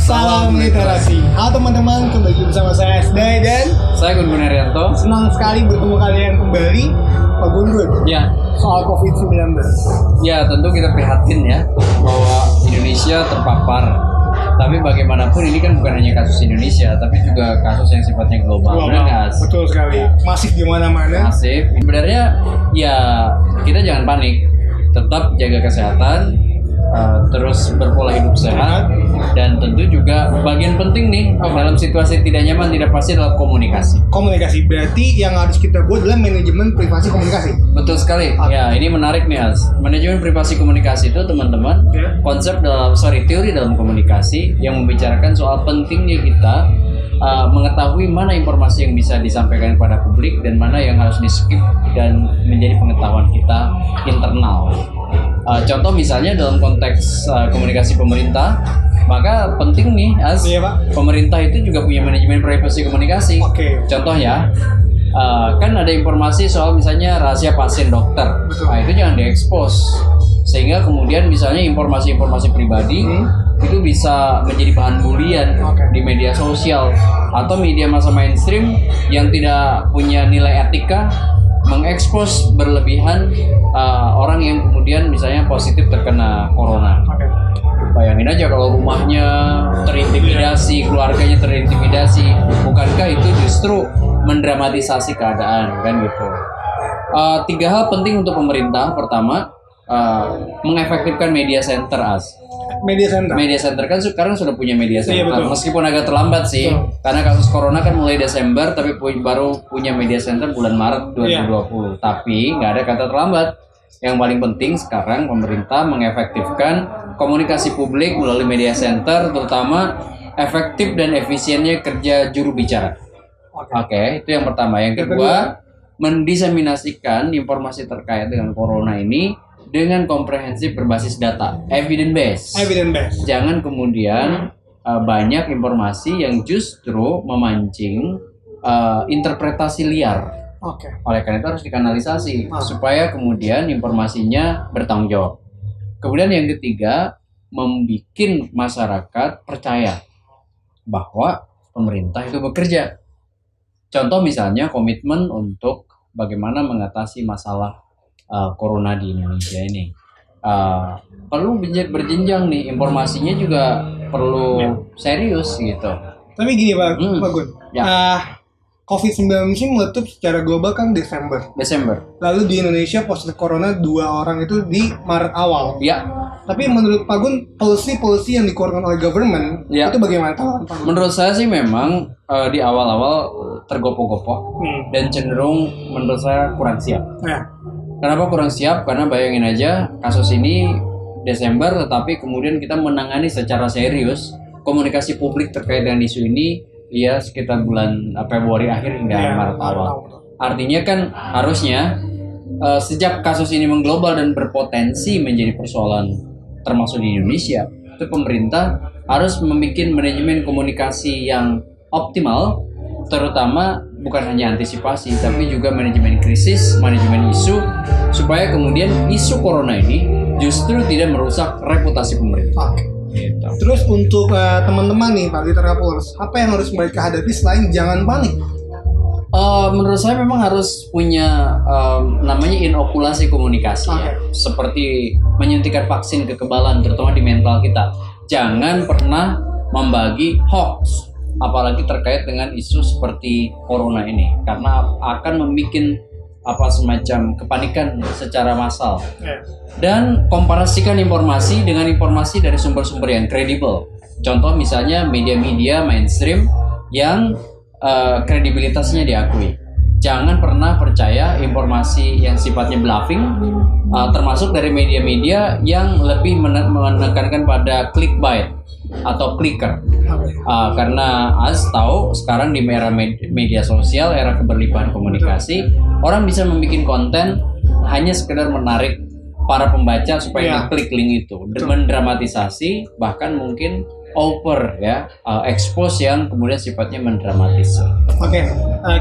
Salam literasi. Halo teman-teman, kembali bersama saya Asday dan saya Gun Gun Arianto. Senang sekali bertemu kalian kembali. Pak Gun, Ya, soal COVID-19. ya tentu kita prihatin ya bahwa Indonesia terpapar. Tapi bagaimanapun ini kan bukan hanya kasus Indonesia, tapi juga kasus yang sifatnya global. Betul sekali. Masif di mana-mana. Masif. Sebenarnya ya kita jangan panik. Tetap jaga kesehatan, terus berpola hidup sehat, dan tentu juga bagian penting nih dalam situasi tidak nyaman, tidak pasti adalah komunikasi. Komunikasi berarti yang harus kita buat adalah manajemen privasi komunikasi. Betul sekali. Ya, ini menarik nih As. Manajemen privasi komunikasi itu teman-teman teori dalam komunikasi yang membicarakan soal pentingnya kita mengetahui mana informasi yang bisa disampaikan kepada publik dan mana yang harus di-skip dan menjadi pengetahuan kita internal. Contoh misalnya dalam konteks komunikasi pemerintah, maka penting nih Pak. Pemerintah itu juga punya manajemen privasi komunikasi. Contoh ya, kan ada informasi soal misalnya rahasia pasien dokter. Nah, itu jangan diekspos sehingga kemudian misalnya informasi-informasi pribadi itu bisa menjadi bahan bulian di media sosial atau media massa mainstream yang tidak punya nilai etika mengekspos berlebihan orang yang kemudian misalnya positif terkena corona. Bayangin aja kalau rumahnya terintimidasi, keluarganya terintimidasi, bukankah itu justru mendramatisasi keadaan kan gitu. 3 hal penting untuk pemerintah. Pertama, mengefektifkan media center Media center kan sekarang sudah punya media center, meskipun agak terlambat sih, karena kasus corona kan mulai Desember, tapi baru punya media center bulan Maret 2020. Tapi nggak ada kata terlambat. Yang paling penting sekarang pemerintah mengefektifkan komunikasi publik melalui media center, terutama efektif dan efisiennya kerja juru bicara. Oke, itu yang pertama. Yang kedua, mendiseminasikan informasi terkait dengan corona ini dengan komprehensif berbasis data, evidence based. Jangan kemudian banyak informasi yang justru memancing interpretasi liar. Oleh karena itu harus dikanalisasi supaya kemudian informasinya bertanggung jawab. Kemudian yang ketiga, membikin masyarakat percaya bahwa pemerintah itu bekerja. Contoh misalnya komitmen untuk bagaimana mengatasi masalah corona di Indonesia ini. Perlu berjenjang nih, informasinya juga perlu serius gitu. Tapi gini Pak Gun, COVID-19 ini meletup secara global kan Desember. Lalu di Indonesia positif corona 2 orang itu di Maret awal. Ya. Tapi menurut Pak Gun, policy yang dikeluarkan oleh government itu bagaimana? Menurut saya sih memang di awal-awal tergopoh-gopoh dan cenderung menurut saya kurang siap. Kenapa kurang siap? Karena bayangin aja kasus ini Desember, tetapi kemudian kita menangani secara serius komunikasi publik terkait dengan isu ini ya sekitar bulan Februari akhir hingga Maret awal. Artinya kan harusnya sejak kasus ini mengglobal dan berpotensi menjadi persoalan termasuk di Indonesia, itu pemerintah harus membuat manajemen komunikasi yang optimal, terutama bukan hanya antisipasi tapi juga manajemen krisis, manajemen isu, supaya kemudian isu corona ini justru tidak merusak reputasi pemerintah. Gitu. Terus untuk teman-teman nih Pak Literapolers, apa yang harus mereka hadapi selain jangan panik? Menurut saya memang harus punya namanya inokulasi komunikasi ya. Seperti menyuntikkan vaksin kekebalan terutama di mental kita. Jangan pernah membagi hoax, apalagi terkait dengan isu seperti corona ini, karena akan membuat semacam kepanikan secara massal. Dan komparasikan informasi dengan informasi dari sumber-sumber yang kredibel. Contoh misalnya media-media mainstream yang kredibilitasnya diakui. Jangan pernah percaya informasi yang sifatnya bluffing, termasuk dari media-media yang lebih menekankan pada clickbait atau clicker. Karena tahu sekarang di era media sosial, era keberlimpahan komunikasi, orang bisa membuat konten hanya sekedar menarik para pembaca supaya klik link itu, mendramatisasi, bahkan mungkin over ya, expose yang kemudian sifatnya mendramatis. Oke,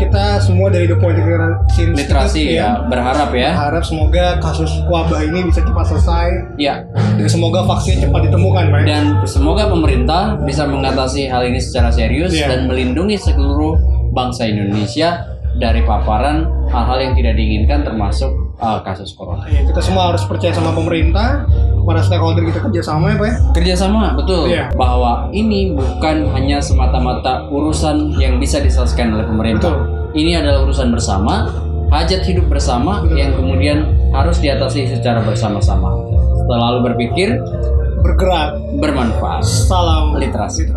kita semua dari The Political Literasi ya, berharap semoga kasus wabah ini bisa cepat selesai. Ya. Dan semoga vaksin cepat ditemukan, Pak. Dan semoga pemerintah bisa mengatasi hal ini secara serius dan melindungi seluruh bangsa Indonesia dari paparan hal-hal yang tidak diinginkan termasuk kasus corona. Ya, kita semua harus percaya sama pemerintah, para stakeholder kita kerjasama ya Pak ya? Kerjasama, betul. Bahwa ini bukan hanya semata-mata urusan yang bisa diselesaikan oleh pemerintah. Betul. Ini adalah urusan bersama, hajat hidup bersama yang kemudian harus diatasi secara bersama-sama. Selalu berpikir, bergerak, bermanfaat. Salam literasi.